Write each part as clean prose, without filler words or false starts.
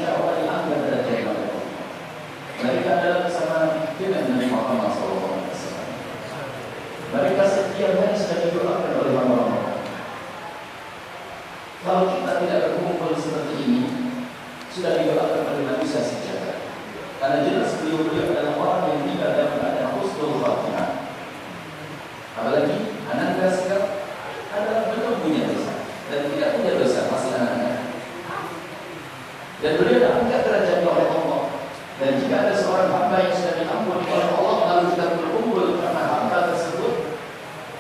insya Allah diangkat derajatnya oleh Allah. Mereka adalah bersama dengan Nabi Muhammad SAW. Mereka setiap hari sudah didoakan oleh hamba-hamba. Kalau kita tidak berkumpul seperti ini, sudah didoakan oleh Nabi sejak. Karena jelas beliau adalah orang yang tidak dalam keadaan husnul khatimah. Apalagi anak sikap adalah belum punya dosa dan tidak punya dosa, masih anak-anak. Dan beliau diangkat derajatnya oleh Allah. Dan jika ada seorang hamba yang sudah diampuni oleh Allah, lalu kita berkumpul karena hamba tersebut,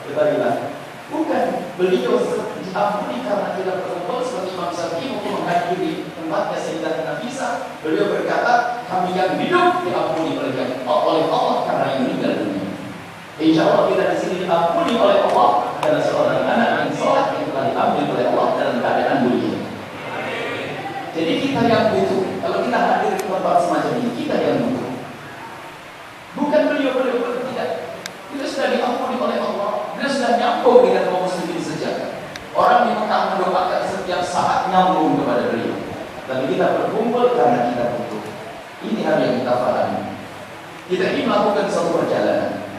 ketahuilah, bukan beliau diampuni karena kita berkumpul seperti Imam Syafi'i untuk menghadiri tempatnya Sayyidatina Nafisah. Beliau berkata, kami yang hidup diampuni oleh Allah karena yang meninggal dunia. Insya Allah kita di sini diampuni oleh Allah adalah seorang anak yang sholat yang telah diambil oleh Allah dalam keadaan mulia. Jadi kita yang butuh. Kalau kita hadir di tempat semacam ini, kita yang butuh. Bukan beliau tidak. Kita sudah diampuni oleh Allah. Kita sudah nyambung dengan kaum muslimin sejak. Orang di Mekah mendoakan setiap saat nyambung kepada beliau. Tapi kita berkumpul karena kita butuh. Ini hal yang kita pahami. Kita ingin melakukan suatu perjalanan.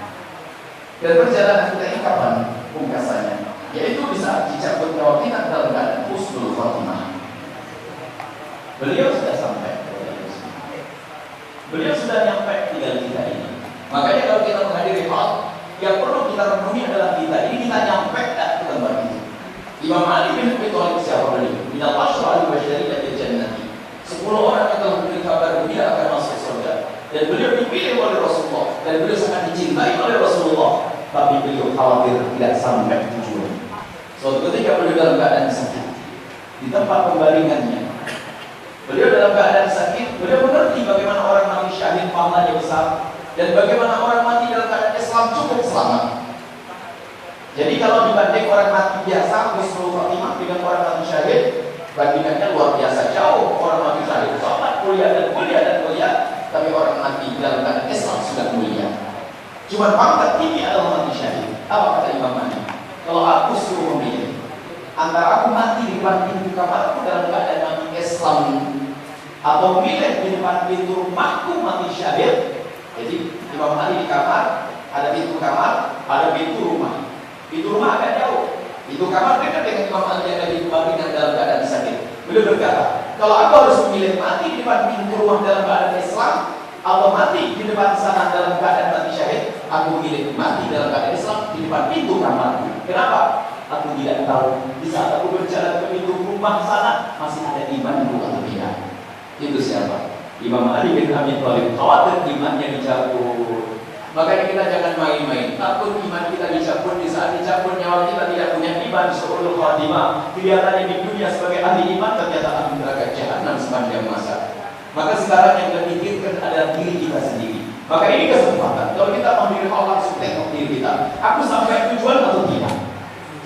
Dan perjalanan kita ini kapan pungkasannya? Yaitu di saat dicabut nyawa kita dalam keadaan husnul khatimah. Beliau sudah sampai. Beliau sudah nyampe tinggal kita ini. Makanya kalau kita menghadiri hal yang perlu kita renungi adalah kita ini, kita nyampe ke tempat itu. Imam Ali bin Abi Thalib siapa beliau? Minal asyra al-basyari dan jannati. 10 orang yang telah memberi kabar dia akan masuk surga. Dan beliau dipilih oleh Rasulullah dan beliau sangat dicintai oleh Rasulullah. Tapi beliau khawatir tidak sampai tujuan. Suatu ketika beliau dalam keadaan sakit di tempat pembaringannya, beliau dalam keadaan sakit, beliau mengerti bagaimana orang mati syahid pahalanya besar dan bagaimana orang mati dalam keadaan Islam cukup selamat. Jadi kalau dibanding orang mati biasa husnul khatimah dengan orang mati syahid, bandingannya luar biasa jauh. Orang mati syahid sholat, kuliah dan kuliah, tapi orang mati dalam keadaan Islam sudah mulia. Cuma pangkat tinggi adalah mati syahid. Apa kata Imam Ali? Kalau aku suruh memilih antara aku mati di depan pintu kamarku dalam keadaan mati Islam, atau milih di depan pintu rumahku mati syahid. Jadi Imam Ali di kamar, ada pintu kamar, ada pintu rumah. Pintu rumah agak jauh, pintu kamar dekat dengan Imam Ali yang ada di baringan dalam keadaan sakit. Beliau berkata, kalau aku harus memilih mati di depan pintu rumah dalam keadaan Islam atau mati di depan sana dalam keadaan mati syahid, aku milih mati dalam keadaan Islam di depan pintu kamar. Kenapa? Aku tidak tahu di saat aku berjalan ke pintu rumah sana masih ada imanku atau tidak. Itu siapa? Imam Ali bin Abi Thalib. Khawatir imannya dicabut. Makanya kita jangan main-main. Takut iman kita dicabut. Di saat dicabut nyawa kita tidak punya iman, su'ul khatimah. Kelihatannya di dunia sebagai ahli iman, ternyata ahli neraka jahanam sepanjang masa. Maka sekarang yang kita pikirkan adalah diri kita sendiri. Maka ini kesempatan. Kalau kita mengambil hal langsung tengok diri kita. Aku sampai tujuan atau tidak?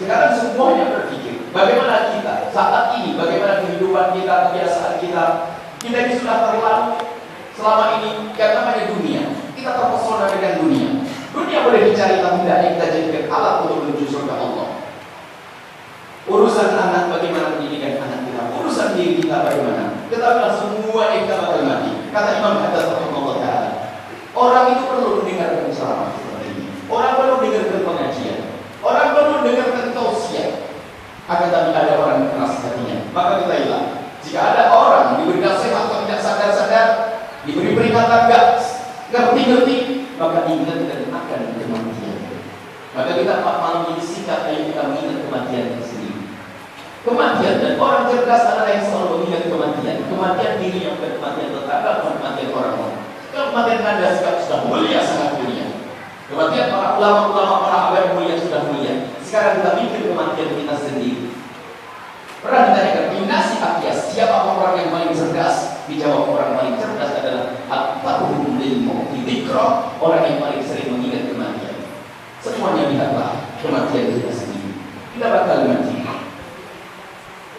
Sekarang semuanya berpikir. Bagaimana kita saat ini? Bagaimana kehidupan kita, kebiasaan kita? Kita ini sudah terlalu selama ini yang namanya dunia. Kita terpesona dengan dunia. Dunia boleh dicari, tapi tidak kita jadikan alat untuk menuju surga Allah. Urusan anak, bagaimana pendidikan anak kita? Urusan diri kita bagaimana? Ketahuilah semua kita bakal mati. Kata Imam Haddad rahimahullah ta'ala, orang itu perlu mendengarkan ceramah seperti ini. Orang perlu mendengarkan pengajian. Orang perlu mendengarkan tausiah. Akan tapi ada orang yang keras hatinya. Maka ketahuilah, jika ada orang diberi nasihat atau tidak sadar-sadar, diberi peringatan enggak ngerti-ngerti, maka ingat dan akan kematian. Maka kita malam ini sikap, ayo kita mengingat kematian sendiri. Kematian, dan orang cerdas adalah yang selalu mengingat kematian. Kematian diri yang bukan kematian tetangga, bukan kematian orang lain. Kalau kematian Anda sudah mulia, sangat mulia. Kematian para ulama-ulama, para awam mulia, sudah mulia. Sekarang kita mikir kematian kita sendiri. Pernah ditanyakan, Ibnasi Akyas, siapa orang yang paling cerdas? Dijawab orang paling cerdas adalah At-Tahurum lil-Mauti Dzikra, orang yang paling sering mengingat kematian. Semuanya lihatlah kematian kita sendiri. Kita bakal mati.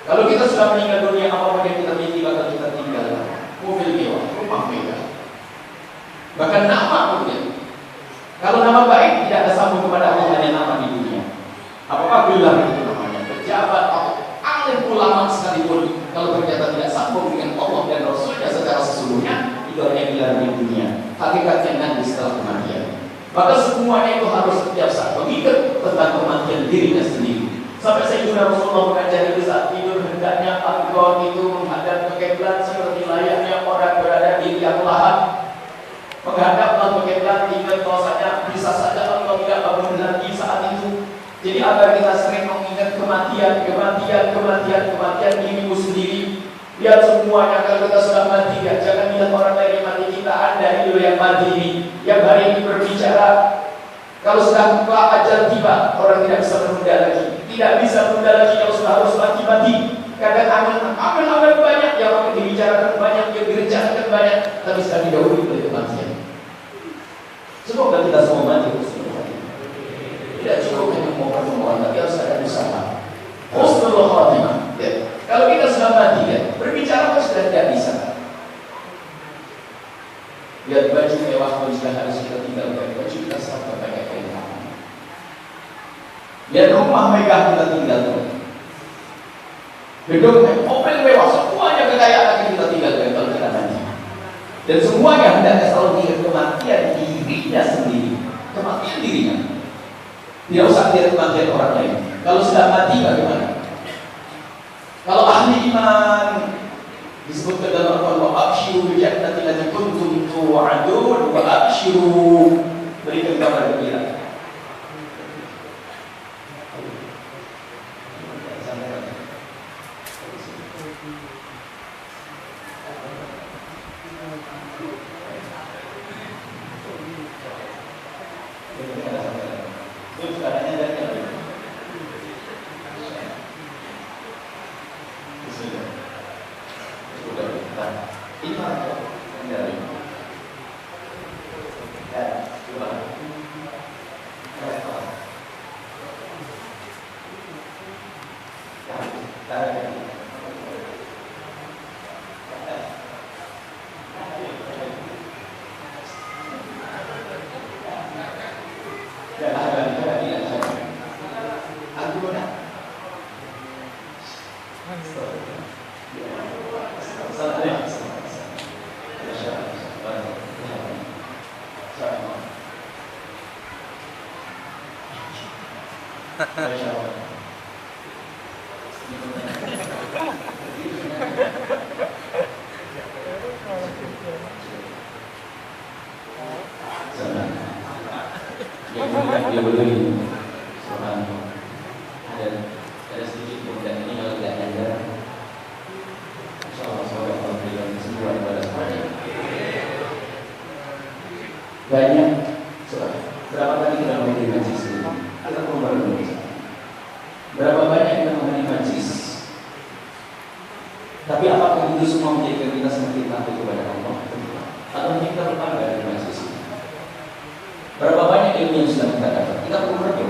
Kalau kita sudah meninggal dunia, apa yang kita miliki bakal kita tinggalkan. Mobil mewah, rumah mewah, bahkan nama mungkin. Kalau nama baik tidak ada sambung kepada Allah, hanya nama di dunia. Apakah gelar itu namanya? Pejabat atau alim ulama sekalipun, kalau ternyata tidak sambung dengan Allah dan Rasul, Maka semuanya itu harus setiap saat mengingat tentang kematian dirinya sendiri. Sampai Sayyidina Rasulullah mengajari saat tidur, hendaknya engkau itu menghadap ke kiblat seperti layaknya orang berada di liang lahat. Menghadaplah ke kiblat, ingat bahwasanya bisa saja engkau tidak bangun lagi saat itu. Jadi agar kita sering mengingat kematian dirimu sendiri. Lihat semuanya, kalau kita sudah mati ya, jangan lihat orang lain yang mati, kita Anda ini yang mati ini, yang hari ini berbicara. Kalau sudah ajal tiba, orang tidak bisa menunda lagi. Tidak bisa menunda lagi kalau sudah harus mati-mati. Kadang amal banyak yang akan dibicarakan banyak, yang direncanakan banyak, tapi sudah didahului oleh kematian. Semoga kita semua mati. Tidak cukup hanya memohon, tapi harus ada usaha. Husnul khatimah. Ya. Kalau kita sudah mati, ya, berbicara pun sudah tidak bisa. Lihat baju mewah pun sudah harus kita tinggalkan. Baju kita sampai pakai kain tangan. Lihat rumah megah kita tinggalkan. Gedung mobil mewah, semuanya kekayaan akan kita tinggalkan kalau kita mati. Dan semuanya hendaknya selalu ingat kematian dirinya sendiri. Kematian dirinya. Tidak usah lihat kematian orang lain. Kalau sudah mati bagaimana? Kalau ahli iman disebutkan dalam Al-Quran, wa abshiru bi jannati allati kuntum tu'adun, wa abshiru, berikan kabar gembira. Dia beli seorang ada sedikit kemudian ini kalau tidak ada, insyaallah semoga Allah berikan kesembuhan kepada semuanya. Banyak berapa kali kita menghadiri majlis ini? Kita perlu berdoa. Berapa banyak kita menghadiri majlis? Tapi apakah itu semua menjadikan kita semakin takut kepada Allah? Atau kita berbangga dari majlis ini? Berapa banyak ilmu yang sudah kita dapat? Kita perlu berdoa.